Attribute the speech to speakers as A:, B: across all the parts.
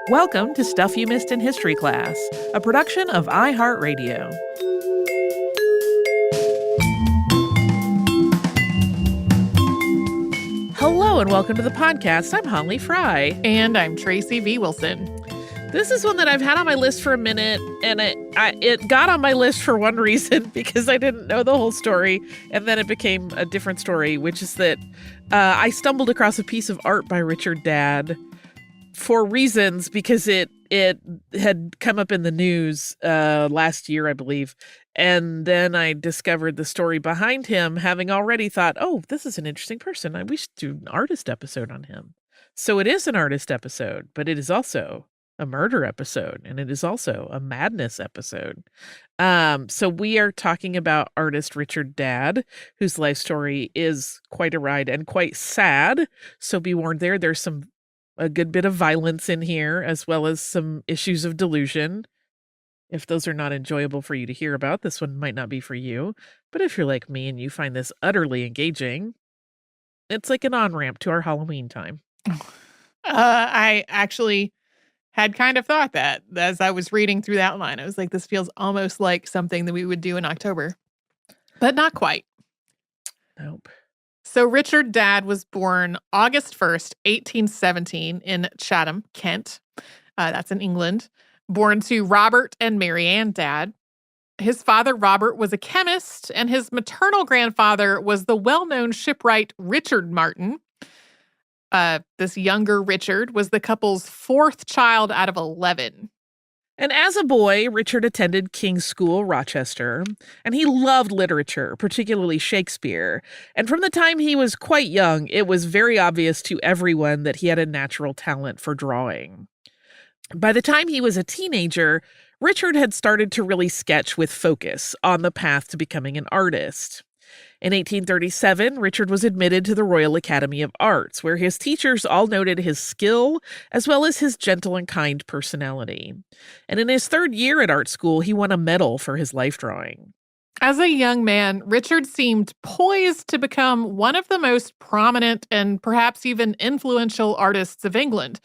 A: Welcome to Stuff You Missed in History Class, a production of iHeartRadio. Hello and welcome to the podcast. I'm Holly Fry.
B: And I'm Tracy V. Wilson.
A: This is one that I've had on my list for a minute, and it got on my list for one reason, because I didn't know the whole story, and then it became a different story, which is that I stumbled across a piece of art by Richard Dadd for reasons, because it had come up in the news last year, I believe, and then I discovered the story behind him, having already thought, oh, this is an interesting person. We should do an artist episode on him. So it is an artist episode, but it is also a murder episode, and it is also a madness episode. So we are talking about artist Richard Dadd, whose life story is quite a ride and quite sad. So be warned there. There's a good bit of violence in here, as well as some issues of delusion. If those are not enjoyable for you to hear about, this one might not be for you. But if you're like me and you find this utterly engaging, it's like an on-ramp to our Halloween time.
B: I actually had kind of thought that as I was reading through that line. I was like, this feels almost like something that we would do in October, but not quite.
A: Nope.
B: So Richard Dadd was born August 1st, 1817 in Chatham, Kent. That's in England. Born to Robert and Mary Ann Dadd. His father, Robert, was a chemist, and his maternal grandfather was the well-known shipwright Richard Martin. This younger Richard was the couple's fourth child out of 11.
A: And as a boy, Richard attended King's School, Rochester, and he loved literature, particularly Shakespeare. And from the time he was quite young, it was very obvious to everyone that he had a natural talent for drawing. By the time he was a teenager, Richard had started to really sketch with focus on the path to becoming an artist. In 1837, Richard was admitted to the Royal Academy of Arts, where his teachers all noted his skill as well as his gentle and kind personality. And in his third year at art school, he won a medal for his life drawing.
B: As a young man, Richard seemed poised to become one of the most prominent and perhaps even influential artists of England.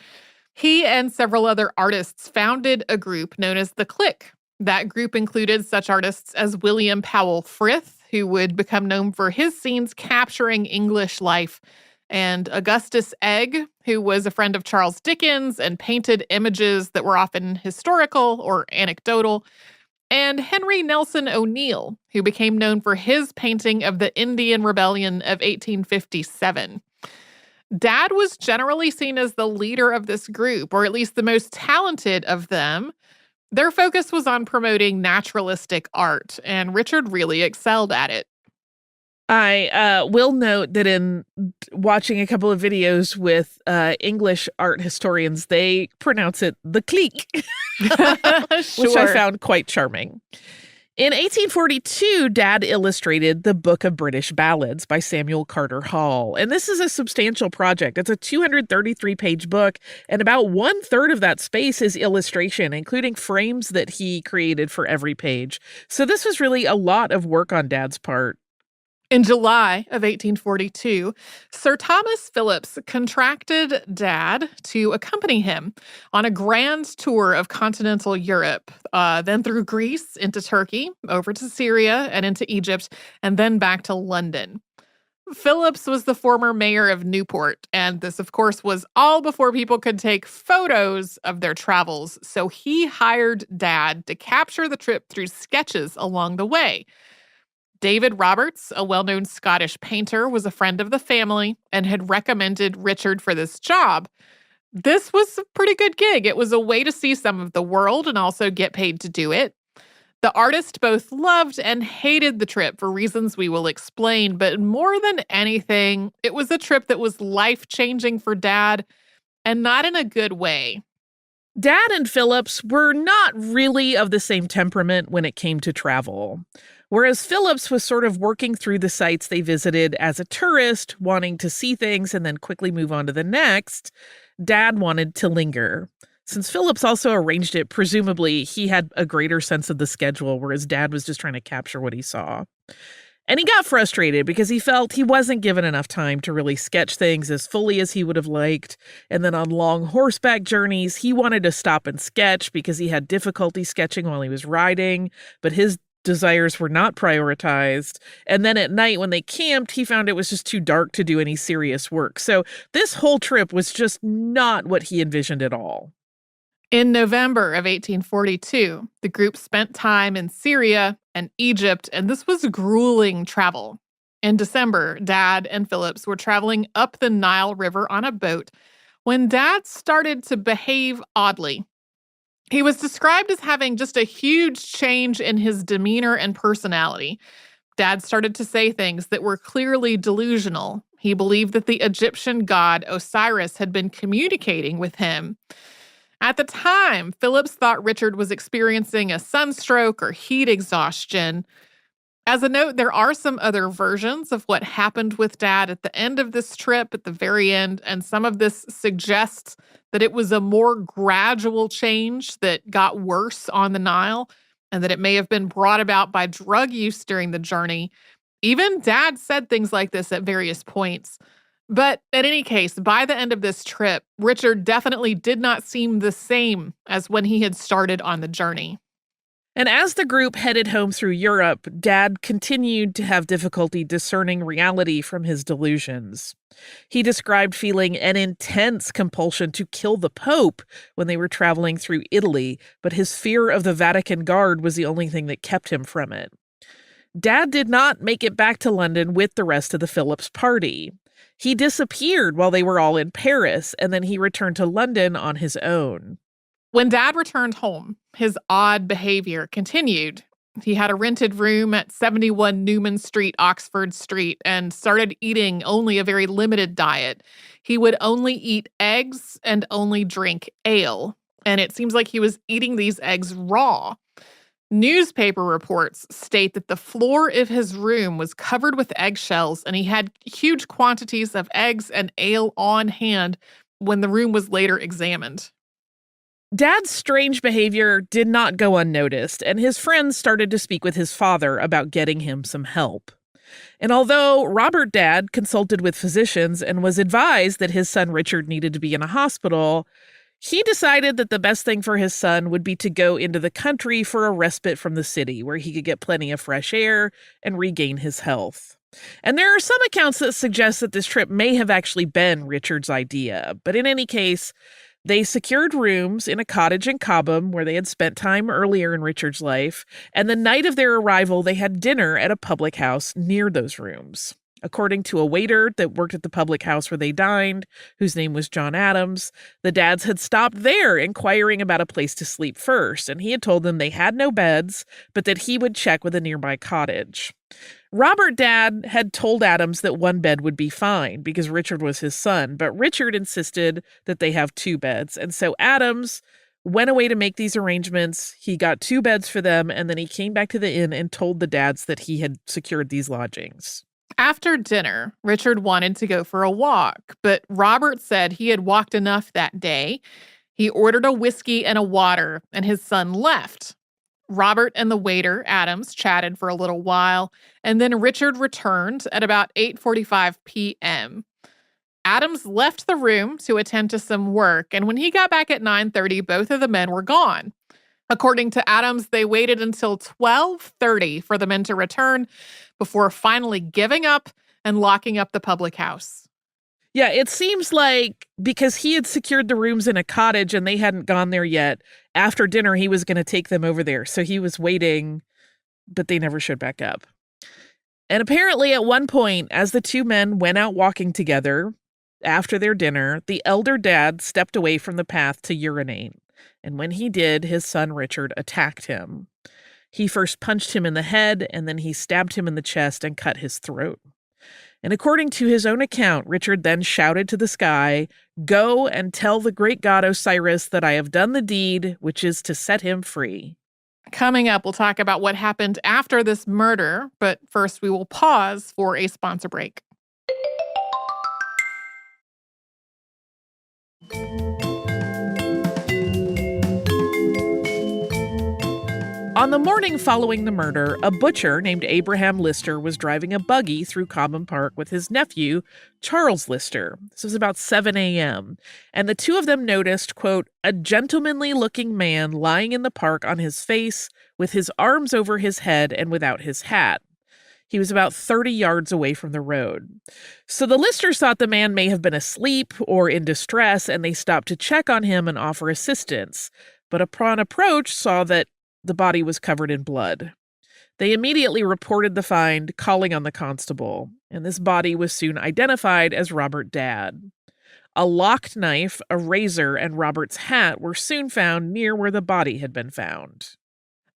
B: He and several other artists founded a group known as the Clique. That group included such artists as William Powell Frith, who would become known for his scenes capturing English life, and Augustus Egg, who was a friend of Charles Dickens and painted images that were often historical or anecdotal, and Henry Nelson O'Neill, who became known for his painting of the Indian Rebellion of 1857. Dadd was generally seen as the leader of this group, or at least the most talented of them. Their focus was on promoting naturalistic art, and Richard really excelled at it.
A: I will note that in watching a couple of videos with English art historians, they pronounce it the clique, which I found quite charming. In 1842, Dadd illustrated the Book of British Ballads by Samuel Carter Hall. And this is a substantial project. It's a 233-page book, and about 1/3 of that space is illustration, including frames that he created for every page. So this was really a lot of work on Dadd's part.
B: In July of 1842, Sir Thomas Phillips contracted Dadd to accompany him on a grand tour of continental Europe, then through Greece into Turkey, over to Syria and into Egypt, and then back to London. Phillips was the former mayor of Newport, and this, of course, was all before people could take photos of their travels, so he hired Dadd to capture the trip through sketches along the way. David Roberts, a well-known Scottish painter, was a friend of the family and had recommended Richard for this job. This was a pretty good gig. It was a way to see some of the world and also get paid to do it. The artist both loved and hated the trip for reasons we will explain, but more than anything, it was a trip that was life-changing for Dadd, and not in a good way.
A: Dadd and Phillips were not really of the same temperament when it came to travel. Whereas Phillips was sort of working through the sites they visited as a tourist, wanting to see things and then quickly move on to the next, Dadd wanted to linger. Since Phillips also arranged it, presumably he had a greater sense of the schedule, whereas Dadd was just trying to capture what he saw. And he got frustrated because he felt he wasn't given enough time to really sketch things as fully as he would have liked. And then on long horseback journeys, he wanted to stop and sketch because he had difficulty sketching while he was riding, but his desires were not prioritized. And then at night when they camped, he found it was just too dark to do any serious work. So this whole trip was just not what he envisioned at all.
B: In November of 1842, the group spent time in Syria and Egypt, and this was grueling travel. In December, Dad and Phillips were traveling up the Nile River on a boat when Dad started to behave oddly. He was described as having just a huge change in his demeanor and personality. Dad started to say things that were clearly delusional. He believed that the Egyptian god Osiris had been communicating with him. At the time, Phillips thought Richard was experiencing a sunstroke or heat exhaustion. As a note, there are some other versions of what happened with Dad at the end of this trip, at the very end, and some of this suggests that it was a more gradual change that got worse on the Nile, and that it may have been brought about by drug use during the journey. Even Dad said things like this at various points. But in any case, by the end of this trip, Richard definitely did not seem the same as when he had started on the journey.
A: And as the group headed home through Europe, Dad continued to have difficulty discerning reality from his delusions. He described feeling an intense compulsion to kill the Pope when they were traveling through Italy, but his fear of the Vatican Guard was the only thing that kept him from it. Dad did not make it back to London with the rest of the Phillips party. He disappeared while they were all in Paris, and then he returned to London on his own.
B: When Dad returned home, his odd behavior continued. He had a rented room at 71 Newman Street, Oxford Street, and started eating only a very limited diet. He would only eat eggs and only drink ale, and it seems like he was eating these eggs raw. Newspaper reports state that the floor of his room was covered with eggshells, and he had huge quantities of eggs and ale on hand when the room was later examined.
A: Dad's strange behavior did not go unnoticed, and his friends started to speak with his father about getting him some help. And although Robert Dad consulted with physicians and was advised that his son Richard needed to be in a hospital, he decided that the best thing for his son would be to go into the country for a respite from the city, where he could get plenty of fresh air and regain his health. And there are some accounts that suggest that this trip may have actually been Richard's idea, but in any case, they secured rooms in a cottage in Cobham where they had spent time earlier in Richard's life, and the night of their arrival, they had dinner at a public house near those rooms. According to a waiter that worked at the public house where they dined, whose name was John Adams, the Dads had stopped there inquiring about a place to sleep first, and he had told them they had no beds, but that he would check with a nearby cottage. Robert Dad had told Adams that one bed would be fine because Richard was his son, but Richard insisted that they have two beds, and so Adams went away to make these arrangements. He got two beds for them, and then he came back to the inn and told the Dads that he had secured these lodgings.
B: After dinner, Richard wanted to go for a walk, but Robert said he had walked enough that day. He ordered a whiskey and a water, and his son left. Robert and the waiter, Adams, chatted for a little while, and then Richard returned at about 8:45 p.m. Adams left the room to attend to some work, and when he got back at 9:30, both of the men were gone. According to Adams, they waited until 12:30 for the men to return before finally giving up and locking up the public house.
A: Yeah, it seems like because he had secured the rooms in a cottage and they hadn't gone there yet, after dinner he was going to take them over there. So he was waiting, but they never showed back up. And apparently at one point, as the two men went out walking together after their dinner, the elder Dad stepped away from the path to urinate. And when he did, his son Richard attacked him. He first punched him in the head, and then he stabbed him in the chest and cut his throat. And according to his own account, Richard then shouted to the sky, "Go and tell the great god Osiris that I have done the deed, which is to set him free."
B: Coming up, we'll talk about what happened after this murder, but first we will pause for a sponsor break.
A: On the morning following the murder, a butcher named Abraham Lister was driving a buggy through Cobham Park with his nephew, Charles Lister. This was about 7 a.m., and the two of them noticed, quote, a gentlemanly-looking man lying in the park on his face with his arms over his head and without his hat. He was about 30 yards away from the road. So the Listers thought the man may have been asleep or in distress, and they stopped to check on him and offer assistance. But upon approach, saw that the body was covered in blood. They immediately reported the find, calling on the constable, and this body was soon identified as Robert Dadd. A locked knife, a razor, and Robert's hat were soon found near where the body had been found.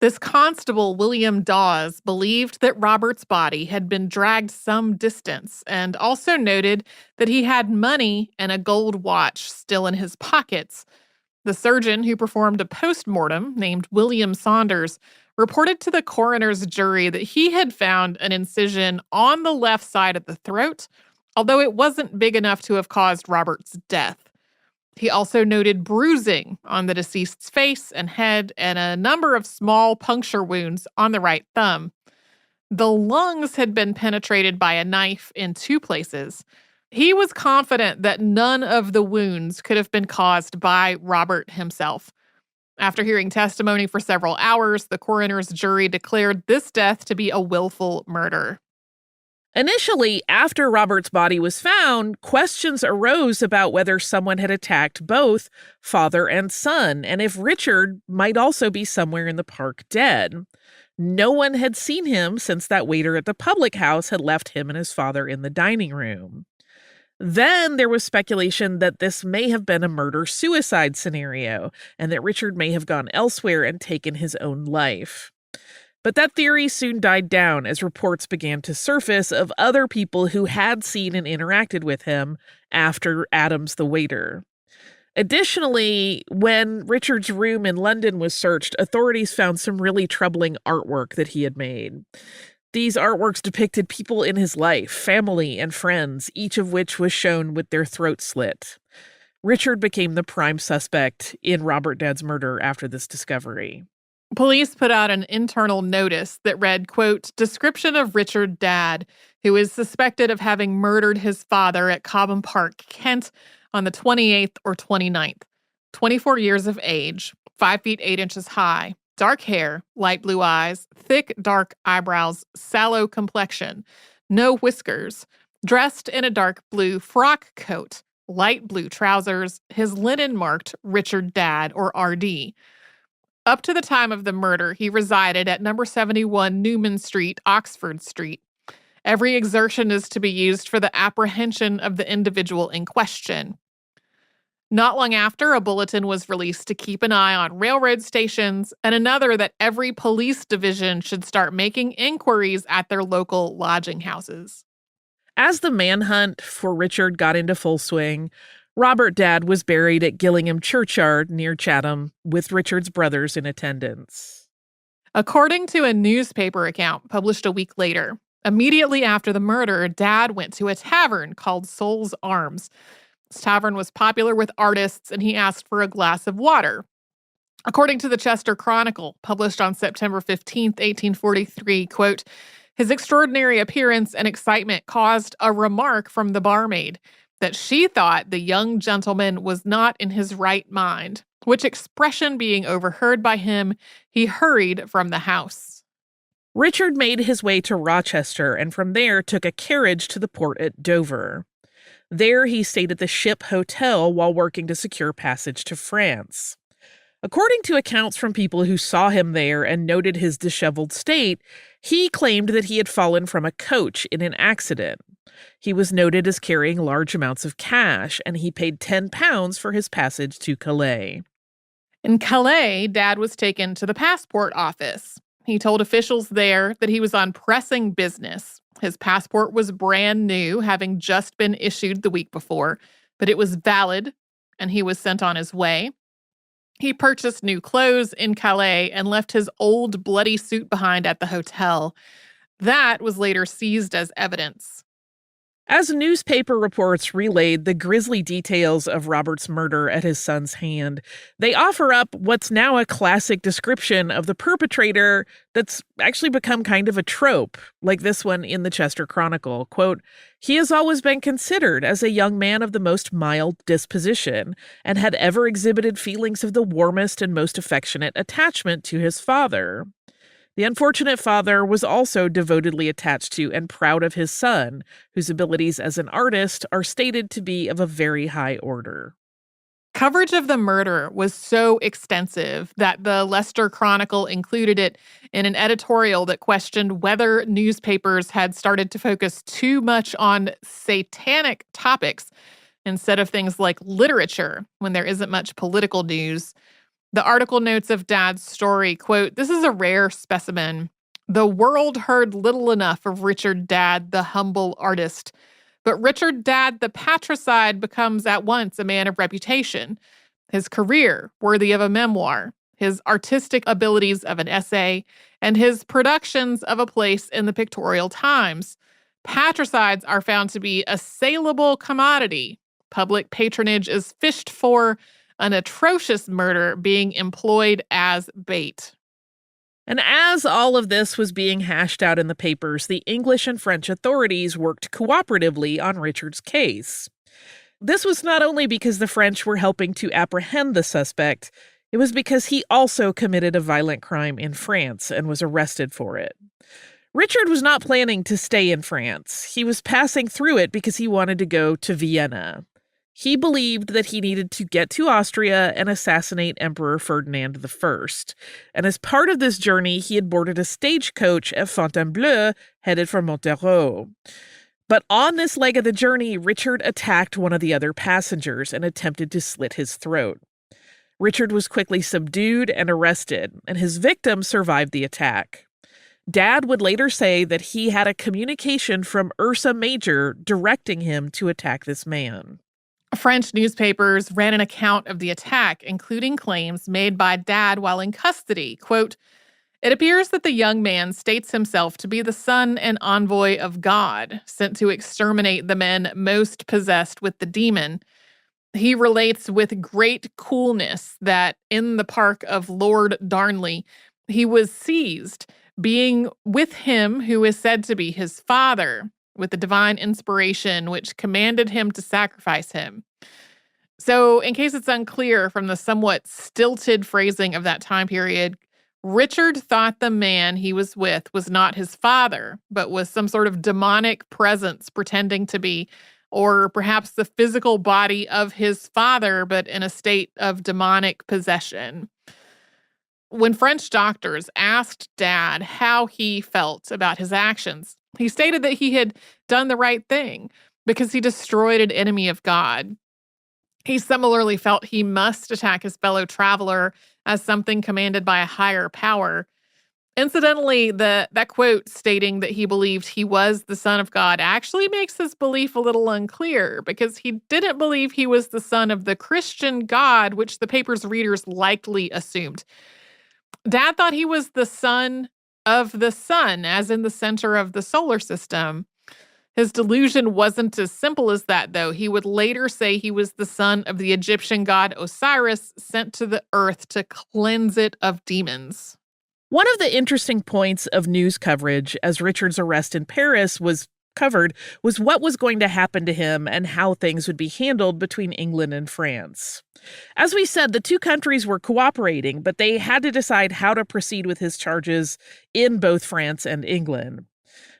B: This constable, William Dawes, believed that Robert's body had been dragged some distance and also noted that he had money and a gold watch still in his pockets. The surgeon who performed a postmortem, named William Saunders, reported to the coroner's jury that he had found an incision on the left side of the throat, although it wasn't big enough to have caused Robert's death. He also noted bruising on the deceased's face and head and a number of small puncture wounds on the right thumb. The lungs had been penetrated by a knife in 2 places. He was confident that none of the wounds could have been caused by Robert himself. After hearing testimony for several hours, the coroner's jury declared this death to be a willful murder.
A: Initially, after Robert's body was found, questions arose about whether someone had attacked both father and son, and if Richard might also be somewhere in the park dead. No one had seen him since that waiter at the public house had left him and his father in the dining room. Then there was speculation that this may have been a murder-suicide scenario, and that Richard may have gone elsewhere and taken his own life. But that theory soon died down as reports began to surface of other people who had seen and interacted with him after Adams the waiter. Additionally, when Richard's room in London was searched, authorities found some really troubling artwork that he had made. These artworks depicted people in his life, family, and friends, each of which was shown with their throats slit. Richard became the prime suspect in Robert Dadd's murder after this discovery.
B: Police put out an internal notice that read, quote, description of Richard Dadd, who is suspected of having murdered his father at Cobham Park, Kent, on the 28th or 29th. 24 years of age, 5 feet 8 inches high, dark hair, light blue eyes, thick dark eyebrows, sallow complexion, no whiskers, dressed in a dark blue frock coat, light blue trousers, his linen marked Richard Dadd or RD. Up to the time of the murder, he resided at number 71 Newman Street, Oxford Street. Every exertion is to be used for the apprehension of the individual in question. Not long after, a bulletin was released to keep an eye on railroad stations, and another that every police division should start making inquiries at their local lodging houses.
A: As the manhunt for Richard got into full swing, Robert Dadd was buried at Gillingham Churchyard near Chatham with Richard's brothers in attendance.
B: According to a newspaper account published a week later, immediately after the murder, Dadd went to a tavern called Soul's Arms. This tavern was popular with artists, and he asked for a glass of water. According to the Chester Chronicle, published on September 15th, 1843, quote, his extraordinary appearance and excitement caused a remark from the barmaid that she thought the young gentleman was not in his right mind, which expression being overheard by him, he hurried from the house.
A: Richard made his way to Rochester and from there took a carriage to the port at Dover. There he stayed at the Ship Hotel while working to secure passage to France. According to accounts from people who saw him there and noted his disheveled state, he claimed that he had fallen from a coach in an accident. He was noted as carrying large amounts of cash, and he paid £10 for his passage to Calais.
B: In Calais, Dadd was taken to the passport office. He told officials there that he was on pressing business. His passport was brand new, having just been issued the week before, but it was valid, and he was sent on his way. He purchased new clothes in Calais and left his old bloody suit behind at the hotel. That was later seized as evidence.
A: As newspaper reports relayed the grisly details of Robert's murder at his son's hand, they offer up what's now a classic description of the perpetrator that's actually become kind of a trope, like this one in the Chester Chronicle. Quote, "He has always been considered as a young man of the most mild disposition, and had ever exhibited feelings of the warmest and most affectionate attachment to his father. The unfortunate father was also devotedly attached to and proud of his son, whose abilities as an artist are stated to be of a very high order."
B: Coverage of the murder was so extensive that the Leicester Chronicle included it in an editorial that questioned whether newspapers had started to focus too much on satanic topics instead of things like literature when there isn't much political news. The article notes of Dad's story, quote, "This is a rare specimen. The world heard little enough of Richard Dad, the humble artist. But Richard Dad, the patricide, becomes at once a man of reputation. His career, worthy of a memoir, his artistic abilities of an essay, and his productions of a place in the pictorial times. Patricides are found to be a saleable commodity. Public patronage is fished for, an atrocious murder being employed as bait."
A: And as all of this was being hashed out in the papers, the English and French authorities worked cooperatively on Richard's case. This was not only because the French were helping to apprehend the suspect, it was because he also committed a violent crime in France and was arrested for it. Richard was not planning to stay in France. He was passing through it because he wanted to go to Vienna. He believed that he needed to get to Austria and assassinate Emperor Ferdinand I. And as part of this journey, he had boarded a stagecoach at Fontainebleau, headed for Montereau. But on this leg of the journey, Richard attacked one of the other passengers and attempted to slit his throat. Richard was quickly subdued and arrested, and his victim survived the attack. Dad would later say that he had a communication from Ursa Major directing him to attack this man.
B: French newspapers ran an account of the attack, including claims made by Dad while in custody. Quote, "It appears that the young man states himself to be the son and envoy of God, sent to exterminate the men most possessed with the demon. He relates with great coolness that in the park of Lord Darnley, he was seized, being with him who is said to be his father, with the divine inspiration which commanded him to sacrifice him." So, in case it's unclear from the somewhat stilted phrasing of that time period, Richard thought the man he was with was not his father, but was some sort of demonic presence pretending to be, or perhaps the physical body of his father, but in a state of demonic possession. When French doctors asked Dad how he felt about his actions, he stated that he had done the right thing because he destroyed an enemy of God. He similarly felt he must attack his fellow traveler as something commanded by a higher power. Incidentally, that quote stating that he believed he was the son of God actually makes his belief a little unclear because he didn't believe he was the son of the Christian God, which the paper's readers likely assumed. Dad thought he was the son of the sun, as in the center of the solar system. His delusion wasn't as simple as that, though. He would later say he was the son of the Egyptian god Osiris, sent to the earth to cleanse it of demons.
A: One of the interesting points of news coverage as Richard's arrest in Paris was covered was what was going to happen to him and how things would be handled between England and France. As we said, the two countries were cooperating, but they had to decide how to proceed with his charges in both France and England.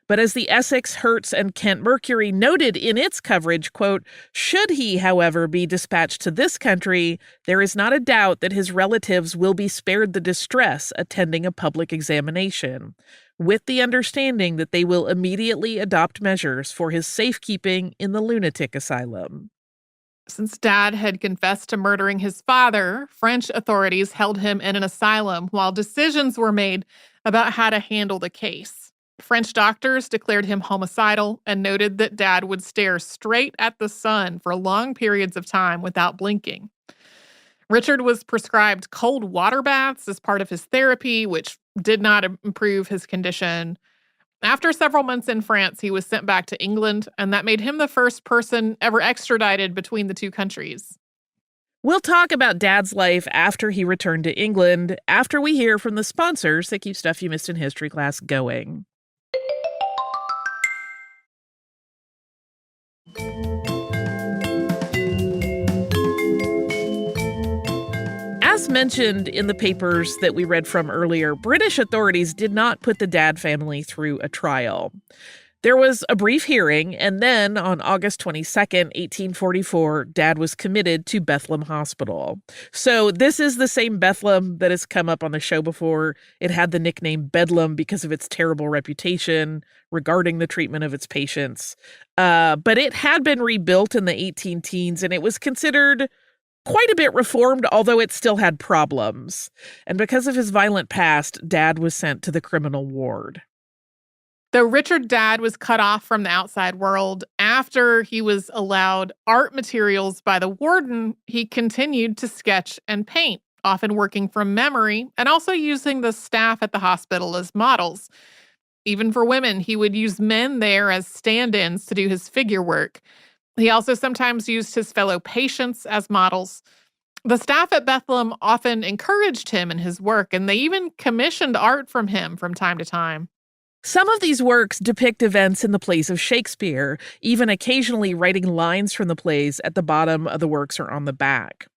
A: But as the Essex, Herts, and Kent Mercury noted in its coverage, quote, "Should he, however, be dispatched to this country, there is not a doubt that his relatives will be spared the distress attending a public examination, with the understanding that they will immediately adopt measures for his safekeeping in the lunatic asylum."
B: Since Dad had confessed to murdering his father, French authorities held him in an asylum while decisions were made about how to handle the case. French doctors declared him homicidal and noted that Dad would stare straight at the sun for long periods of time without blinking. Richard was prescribed cold water baths as part of his therapy, which did not improve his condition. After several months in France, he was sent back to England, and that made him the first person ever extradited between the two countries.
A: We'll talk about Dad's life after he returned to England, after we hear from the sponsors that keep Stuff You Missed in History Class going. As mentioned in the papers that we read from earlier, British authorities did not put the Dad family through a trial. There was a brief hearing, and then on August 22nd, 1844, Dad was committed to Bethlehem Hospital. So this is the same Bethlehem that has come up on the show before. It had the nickname Bedlam because of its terrible reputation regarding the treatment of its patients. But it had been rebuilt in the 18 teens, and it was considered quite a bit reformed, although it still had problems. And because of his violent past, Dad was sent to the criminal ward.
B: Though Richard Dad was cut off from the outside world after he was allowed art materials by the warden, he continued to sketch and paint, often working from memory and also using the staff at the hospital as models. Even for women, he would use men there as stand-ins to do his figure work. He also sometimes used his fellow patients as models. The staff at Bethlehem often encouraged him in his work, and they even commissioned art from him from time to time.
A: Some of these works depict events in the plays of Shakespeare, even occasionally writing lines from the plays at the bottom of the works or on the back.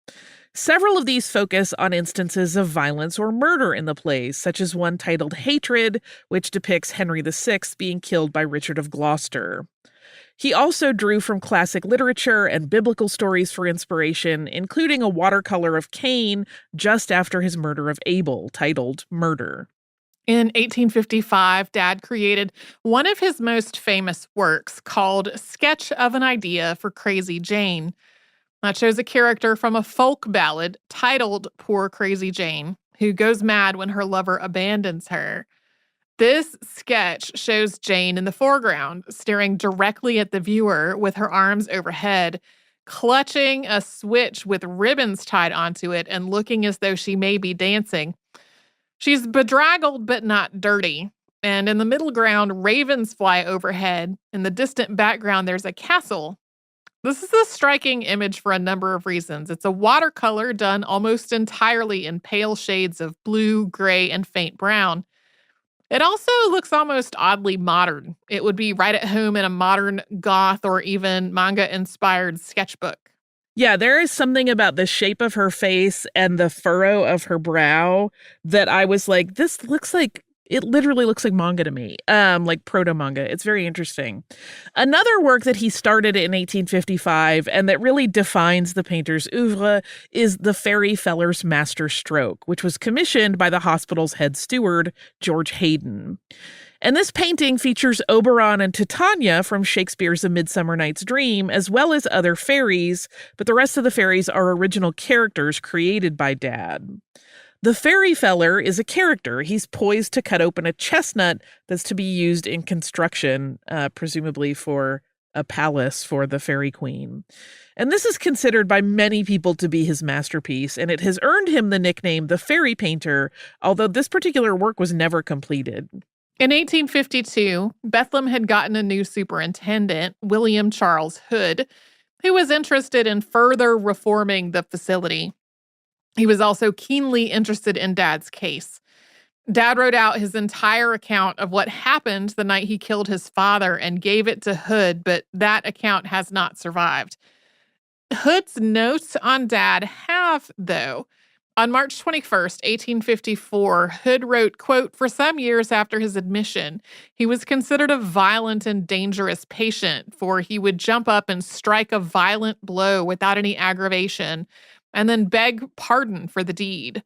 A: Several of these focus on instances of violence or murder in the plays, such as one titled Hatred, which depicts Henry VI being killed by Richard of Gloucester. He also drew from classic literature and biblical stories for inspiration, including a watercolor of Cain just after his murder of Abel, titled Murder.
B: In 1855, Dad created one of his most famous works called Sketch of an Idea for Crazy Jane. That shows a character from a folk ballad titled Poor Crazy Jane, who goes mad when her lover abandons her. This sketch shows Jane in the foreground, staring directly at the viewer with her arms overhead, clutching a switch with ribbons tied onto it and looking as though she may be dancing. She's bedraggled but not dirty, and in the middle ground, ravens fly overhead. In the distant background, there's a castle. This is a striking image for a number of reasons. It's a watercolor done almost entirely in pale shades of blue, gray, and faint brown. It also looks almost oddly modern. It would be right at home in a modern goth or even manga-inspired sketchbook.
A: Yeah, there is something about the shape of her face and the furrow of her brow that I was like, this looks like, it literally looks like manga to me, like proto-manga. It's very interesting. Another work that he started in 1855 and that really defines the painter's oeuvre is the Fairy Feller's Master Stroke, which was commissioned by the hospital's head steward, George Haydon. And this painting features Oberon and Titania from Shakespeare's A Midsummer Night's Dream, as well as other fairies, but the rest of the fairies are original characters created by Dad. The Fairy Feller is a character. He's poised to cut open a chestnut that's to be used in construction, presumably for a palace for the Fairy Queen. And this is considered by many people to be his masterpiece, and it has earned him the nickname the Fairy Painter, although this particular work was never completed.
B: In 1852, Bethlehem had gotten a new superintendent, William Charles Hood, who was interested in further reforming the facility. He was also keenly interested in Dad's case. Dad wrote out his entire account of what happened the night he killed his father and gave it to Hood, but that account has not survived. Hood's notes on Dad have, though. On March 21st, 1854, Hood wrote, quote, "For some years after his admission, he was considered a violent and dangerous patient, for he would jump up and strike a violent blow without any aggravation, and then beg pardon for the deed.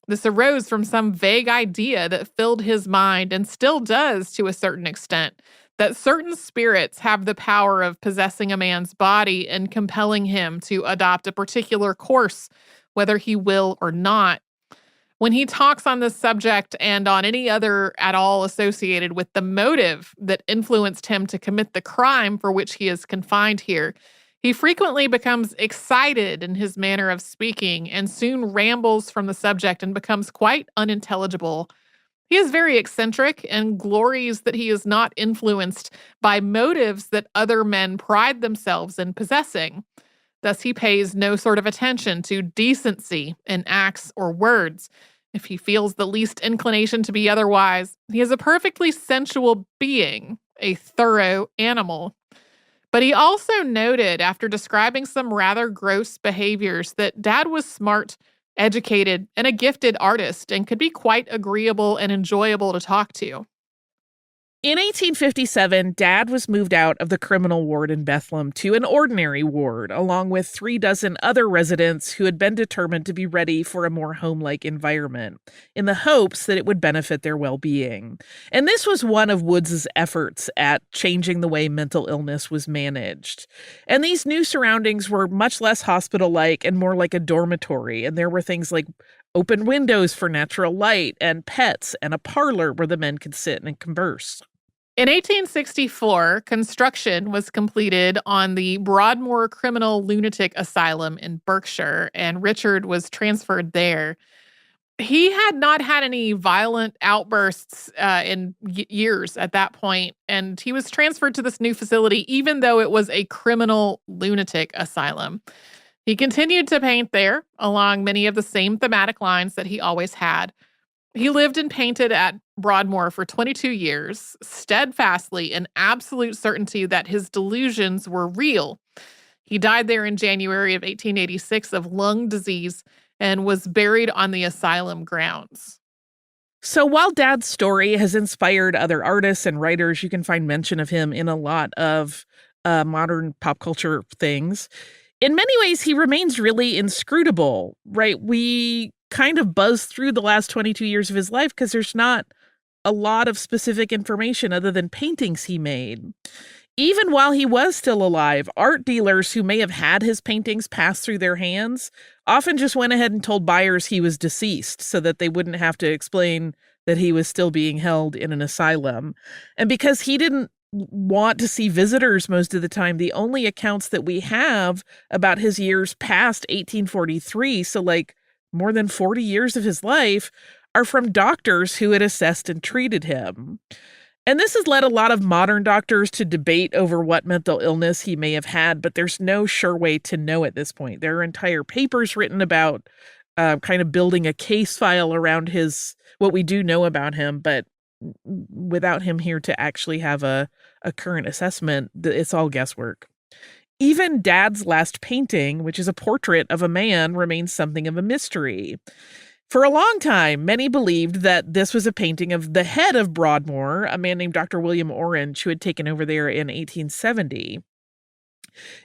B: This arose from some vague idea that filled his mind, and still does to a certain extent, that certain spirits have the power of possessing a man's body and compelling him to adopt a particular course, whether he will or not. When he talks on this subject and on any other at all associated with the motive that influenced him to commit the crime for which he is confined here, he frequently becomes excited in his manner of speaking and soon rambles from the subject and becomes quite unintelligible. He is very eccentric and glories that he is not influenced by motives that other men pride themselves in possessing. Thus, he pays no sort of attention to decency in acts or words. If he feels the least inclination to be otherwise, he is a perfectly sensual being, a thorough animal. But he also noted, after describing some rather gross behaviors, that Dad was smart, educated, and a gifted artist and could be quite agreeable and enjoyable to talk to.
A: In 1857, Dad was moved out of the criminal ward in Bethlehem to an ordinary ward, along with 36 other residents who had been determined to be ready for a more home-like environment, in the hopes that it would benefit their well-being. And this was one of Woods's efforts at changing the way mental illness was managed. And these new surroundings were much less hospital-like and more like a dormitory, and there were things like open windows for natural light and pets and a parlor where the men could sit and converse.
B: In 1864, construction was completed on the Broadmoor Criminal Lunatic Asylum in Berkshire, and Richard was transferred there. He had not had any violent outbursts in years at that point, and he was transferred to this new facility, even though it was a criminal lunatic asylum. He continued to paint there along many of the same thematic lines that he always had. He lived and painted at Broadmoor for 22 years, steadfastly in absolute certainty that his delusions were real. He died there in January of 1886 of lung disease and was buried on the asylum grounds.
A: So while Dad's story has inspired other artists and writers, you can find mention of him in a lot of modern pop culture things. In many ways, he remains really inscrutable, right? We kind of buzz through the last 22 years of his life because there's not a lot of specific information other than paintings he made. Even while he was still alive, art dealers who may have had his paintings pass through their hands often just went ahead and told buyers he was deceased so that they wouldn't have to explain that he was still being held in an asylum. And because he didn't want to see visitors most of the time, the only accounts that we have about his years past 1843, so like more than 40 years of his life, are from doctors who had assessed and treated him. And this has led a lot of modern doctors to debate over what mental illness he may have had, but there's no sure way to know at this point. There are entire papers written about kind of building a case file around what we do know about him, but without him here to actually have a current assessment, it's all guesswork. Even Dad's last painting, which is a portrait of a man, remains something of a mystery. For a long time, many believed that this was a painting of the head of Broadmoor, a man named Dr. William Orange, who had taken over there in 1870.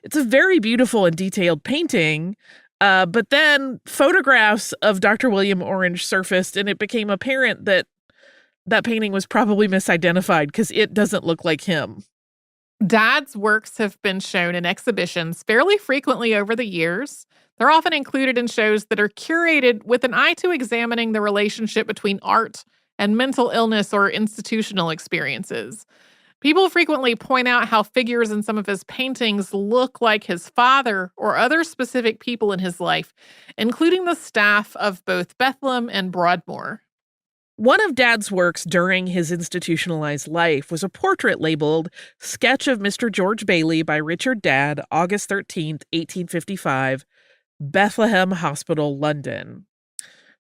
A: It's a very beautiful and detailed painting, but then photographs of Dr. William Orange surfaced, and it became apparent that that painting was probably misidentified because it doesn't look like him.
B: Dad's works have been shown in exhibitions fairly frequently over the years. They're often included in shows that are curated with an eye to examining the relationship between art and mental illness or institutional experiences. People frequently point out how figures in some of his paintings look like his father or other specific people in his life, including the staff of both Bethlehem and Broadmoor.
A: One of Dad's works during his institutionalized life was a portrait labeled Sketch of Mr. George Bailey by Richard Dadd, August 13th, 1855, Bethlehem Hospital, London.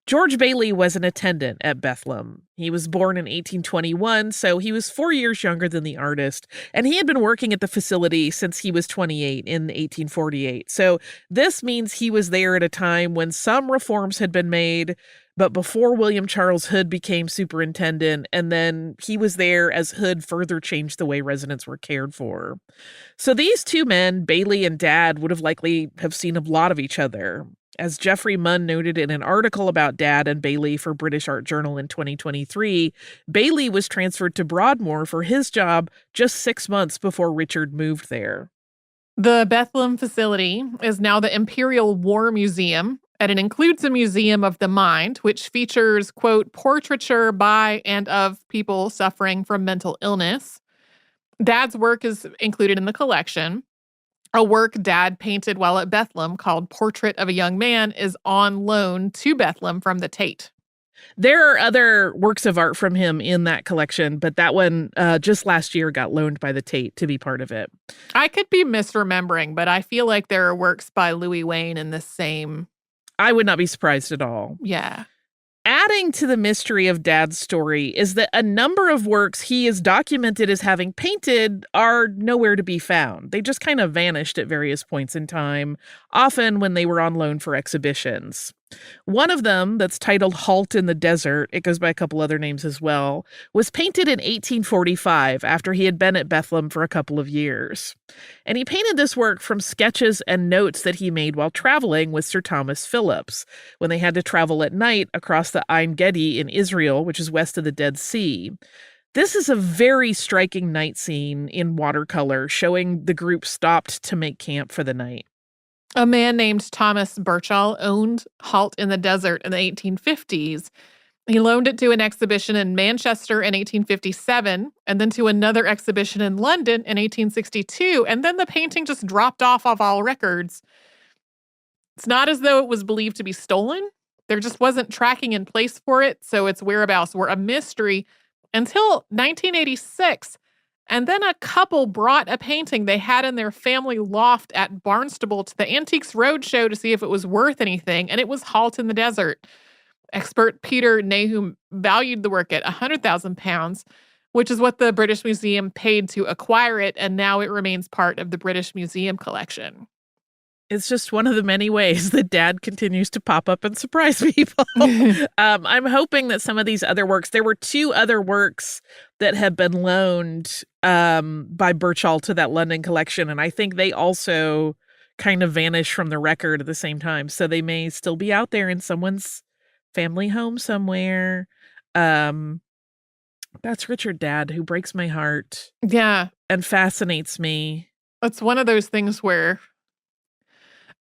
A: George Bailey was an attendant at Bethlehem. He was born in 1821, so he was 4 years younger than the artist, and he had been working at the facility since he was 28 in 1848. So this means he was there at a time when some reforms had been made, but before William Charles Hood became superintendent, and then he was there as Hood further changed the way residents were cared for. So these two men, Bailey and Dadd, would have likely have seen a lot of each other. As Geoffrey Munn noted in an article about Dadd and Bailey for British Art Journal in 2023, Bailey was transferred to Broadmoor for his job just 6 months before Richard moved there.
B: The Bethlehem facility is now the Imperial War Museum, and it includes a museum of the mind, which features, quote, portraiture by and of people suffering from mental illness. Dadd's work is included in the collection. A work Dadd painted while at Bethlehem called Portrait of a Young Man is on loan to Bethlehem from the Tate.
A: There are other works of art from him in that collection, but that one just last year got loaned by the Tate to be part of it.
B: I could be misremembering, but I feel like there are works by Louis Wayne in the same.
A: I would not be surprised at all.
B: Yeah.
A: Adding to the mystery of Dad's story is that a number of works he is documented as having painted are nowhere to be found. They just kind of vanished at various points in time, often when they were on loan for exhibitions. One of them, that's titled Halt in the Desert, it goes by a couple other names as well, was painted in 1845 after he had been at Bethlehem for a couple of years. And he painted this work from sketches and notes that he made while traveling with Sir Thomas Phillips, when they had to travel at night across the Ein Gedi in Israel, which is west of the Dead Sea. This is a very striking night scene in watercolor, showing the group stopped to make camp for the night.
B: A man named Thomas Birchall owned Halt in the Desert in the 1850s. He loaned it to an exhibition in Manchester in 1857, and then to another exhibition in London in 1862, and then the painting just dropped off of all records. It's not as though it was believed to be stolen. There just wasn't tracking in place for it, so its whereabouts were a mystery until 1986. And then a couple brought a painting they had in their family loft at Barnstable to the Antiques Roadshow to see if it was worth anything, and it was Halt in the Desert. Expert Peter Nahum valued the work at £100,000, which is what the British Museum paid to acquire it, and now it remains part of the British Museum collection.
A: It's just one of the many ways that Dad continues to pop up and surprise people. I'm hoping that some of these other works, there were 2 other works that have been loaned by Birchall to that London collection, and I think they also kind of vanish from the record at the same time. So they may still be out there in someone's family home somewhere. That's Richard, Dad, who breaks my heart.
B: Yeah.
A: And fascinates me.
B: It's one of those things where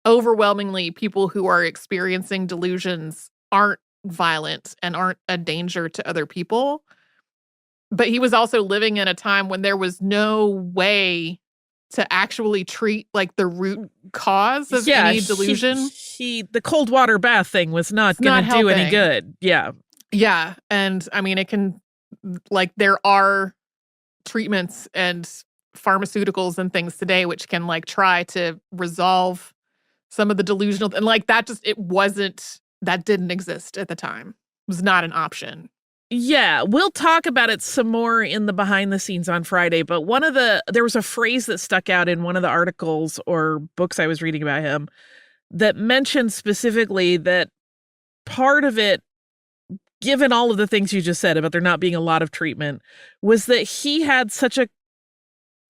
B: overwhelmingly people who are experiencing delusions aren't violent and aren't a danger to other people. But he was also living in a time when there was no way to actually treat like the root cause of any delusion.
A: The cold water bath thing was not going to do any good. Yeah.
B: Yeah. And I mean, it can, like, there are treatments and pharmaceuticals and things today which can like try to resolve some of the delusional, and like that that didn't exist at the time. It was not an option.
A: Yeah, we'll talk about it some more in the behind the scenes on Friday, but there was a phrase that stuck out in one of the articles or books I was reading about him that mentioned specifically that part of it, given all of the things you just said about there not being a lot of treatment, was that he had such a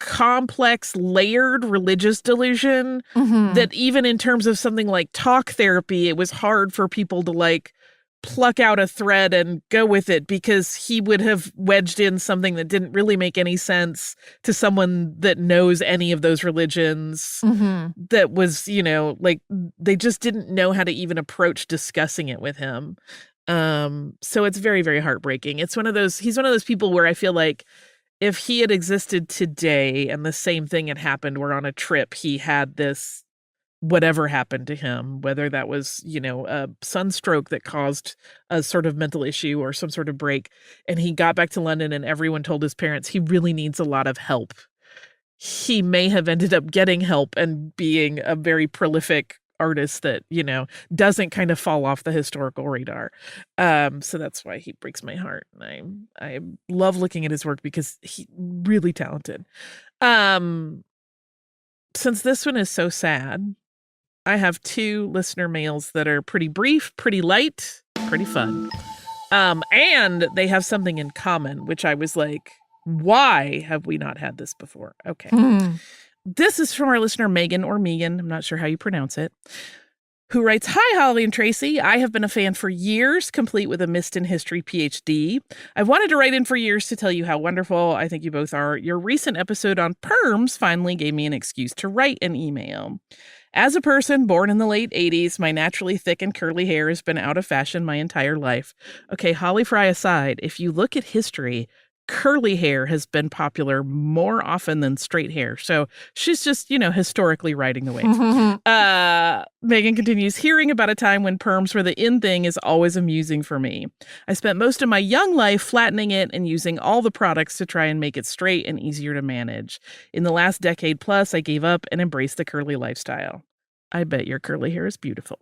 A: complex, layered religious delusion that even in terms of something like talk therapy, it was hard for people to like pluck out a thread and go with it, because he would have wedged in something that didn't really make any sense to someone that knows any of those religions. That was, like they just didn't know how to even approach discussing it with him. So it's very, very heartbreaking. He's one of those people where I feel like if he had existed today and the same thing had happened, where on a trip he had this, whatever happened to him, whether that was, a sunstroke that caused a sort of mental issue or some sort of break, and he got back to London and everyone told his parents he really needs a lot of help, he may have ended up getting help and being a very prolific artist that, doesn't kind of fall off the historical radar. So that's why he breaks my heart. And I love looking at his work because he's really talented. Since this one is so sad, I have 2 listener mails that are pretty brief, pretty light, pretty fun. And they have something in common, which I was like, why have we not had this before? Okay. This is from our listener, Megan, or Megan, I'm not sure how you pronounce it, who writes, "Hi, Holly and Tracy. I have been a fan for years, complete with a Missed in History PhD. I've wanted to write in for years to tell you how wonderful I think you both are. Your recent episode on perms finally gave me an excuse to write an email. As a person born in the late 80s, my naturally thick and curly hair has been out of fashion my entire life. Okay, Holly Fry aside, if you look at history, curly hair has been popular more often than straight hair. So she's just, historically riding the wave. Megan continues, hearing about a time when perms were the in thing is always amusing for me. I spent most of my young life flattening it and using all the products to try and make it straight and easier to manage. In the last decade plus, I gave up and embraced the curly lifestyle. I bet your curly hair is beautiful.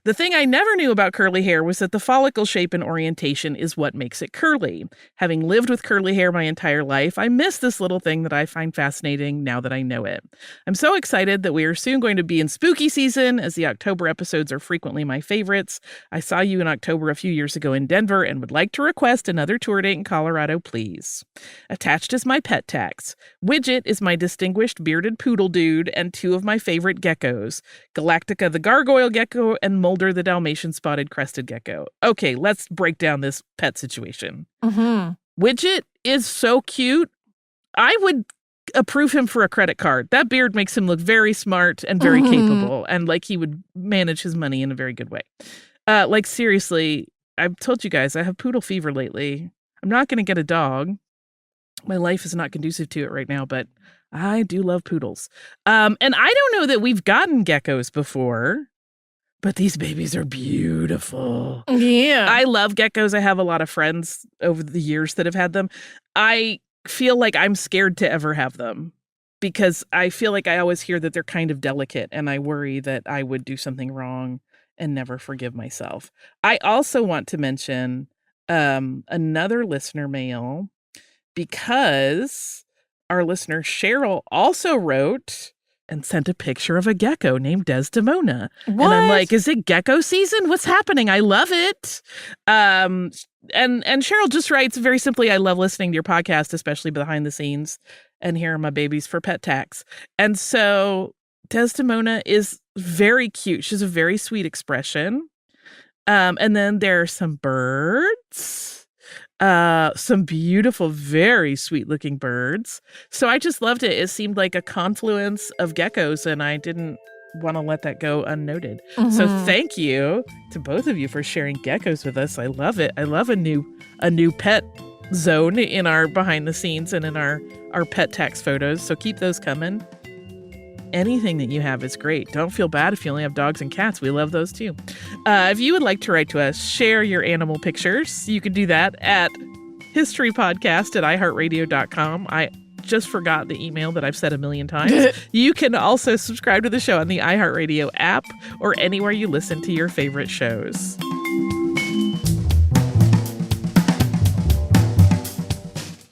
A: The thing I never knew about curly hair was that the follicle shape and orientation is what makes it curly. Having lived with curly hair my entire life, I miss this little thing that I find fascinating now that I know it. I'm so excited that we are soon going to be in spooky season, as the October episodes are frequently my favorites. I saw you in October a few years ago in Denver and would like to request another tour date in Colorado, please. Attached is my pet tax. Widget is my distinguished bearded poodle dude and two of my favorite geckos, Galactica the gargoyle gecko, and Mulder the Dalmatian spotted crested gecko. Okay, let's break down this pet situation. Widget is so cute. I would approve him for a credit card. That beard makes him look very smart and very capable, and like he would manage his money in a very good way. Seriously, I've told you guys I have poodle fever lately. I'm not going to get a dog. My life is not conducive to it right now, but I do love poodles. And I don't know that we've gotten geckos before, but these babies are beautiful.
B: Yeah.
A: I love geckos. I have a lot of friends over the years that have had them. I feel like I'm scared to ever have them because I feel like I always hear that they're kind of delicate, and I worry that I would do something wrong and never forgive myself. I also want to mention another listener mail, because our listener Cheryl also wrote and sent a picture of a gecko named Desdemona.
B: What?
A: And I'm like, is it gecko season? What's happening? I love it. And Cheryl just writes very simply, I love listening to your podcast, especially behind the scenes, and here are my babies for pet tax. And so Desdemona is very cute. She has a very sweet expression. And then there are some birds. Some beautiful, very sweet looking birds. So I just loved it. It seemed like a confluence of geckos, and I didn't want to let that go unnoted. So thank you to both of you for sharing geckos with us. I love it. I love a new pet zone in our behind the scenes and in our pet tax photos. So keep those coming. Anything that you have is great. Don't feel bad if you only have dogs and cats. We love those too. If you would like to write to us, share your animal pictures. You can do that at historypodcast@iheartradio.com. I just forgot the email that I've said a million times. You can also subscribe to the show on the iHeartRadio app or anywhere you listen to your favorite shows.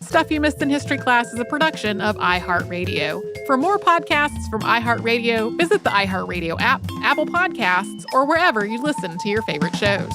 B: Stuff You Missed in History Class is a production of iHeartRadio. For more podcasts from iHeartRadio, visit the iHeartRadio app, Apple Podcasts, or wherever you listen to your favorite shows.